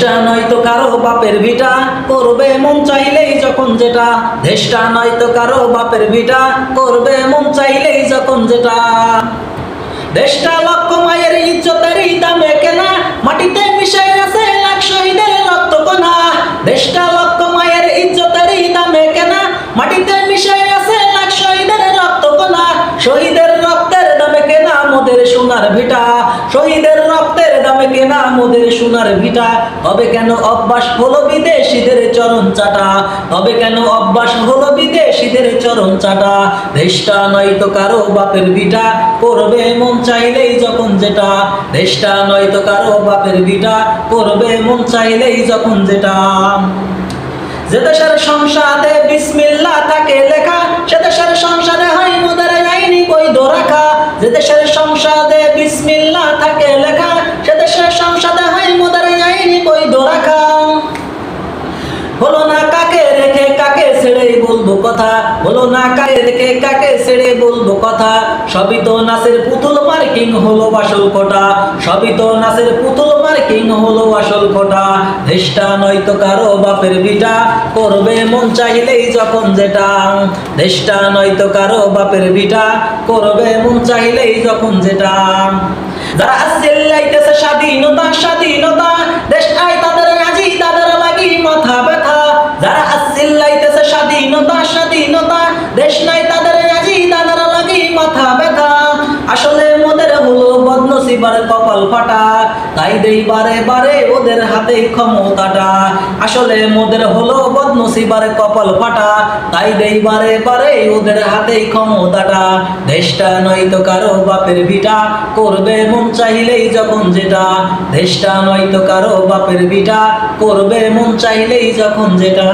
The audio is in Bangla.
দেশটা নয়তো কারো বাপের ভিটা, করবে মন চাইলেই যখন যেটা। দেশটা নয়তো কারো বাপের ভিটা, করবে মন চাইলেই যখন যেটা। দেশটা লক্ষ মায়ের ইজ্জতেরই দামে কেনা, মাটিতে মিশে আছে লাখ শহীদের রক্ত কণা। দেশটা লক্ষ মায়ের ইজ্জতেরই দামে কেনা, মাটিতে মিশে আছে লাখ শহীদের রক্ত কণা। শহীদের রক্তের দামে কেনা মোদের সোনার ভিটা, শহীদের রক্তের দামে কেনা মোদের সোনার ভিটা। তবে কেন অভ্যাস হলো বিদেশিদের চরণ চাটা, তবে কেন অভ্যাস হলো বিদেশিদের চরণ চাটা। দেশটা নয়তো কারো বাপের ভিটা, করবে মন চাইলেই যখন যেটা। দেশটা নয়তো কারো বাপের ভিটা, করবে মন চাইলেই যখন যেটা। যে দেশের সংসদে বিসমিল্লাহ থাকে লেখা, সে দেশের সংসদে হয় মোদের আইনি বৈধ রাখা। যে দেশের সংসদে বিসমিল্লাহ থাকে লেখা, সে দেশের সংসদে হয় মোদের আইনি বৈধ রাখা। হলো না কাকে রেখে কাকে ছেড়ে বলবো কথা, হলো না কাকে রেখে কাকে ছেড়ে বলবো কথা। সবই তো নাচের পুতুল মার্কিং হলো আসল কোটা, সবই তো নাচের পুতুল মার্কিং হলো আসল কোটা। দেশটা নয়তো কারো বাপের ভিটা, করবে মন চাইলেই যখন যেটা। দেশটা নয়তো কারো বাপের ভিটা, করবে মন চাইলেই যখন যেটা। যারা চিল্লাইতেছে স্বাধীনতা স্বাধীনতা, দেশ আই তাদের রাজি তাদের লাগি মাথা ব্যথা। যারা চিল্লাইতেছে স্বাধীনতা স্বাধীনতা, দেশ নাই তাদের রাজি তাদের লাগি মাথা ব্যথা। আসলে মোদের হলো বদনসিবার কপাল ফাটা, তাই দেই বারে বারে ওদের হাতে ক্ষমতাটা। আসলে মোদের হলো বদনসিবার কপাল ফাটা, তাই দেই বারে বারে ওদের হাতে ক্ষমতাটা। দেশটা নয়তো কারো বাপের ভিটা, করবে মন চাইলেই যখন যেটা। দেশটা নয়তো কারো বাপের ভিটা, করবে মন চাইলেই যখন যেটা।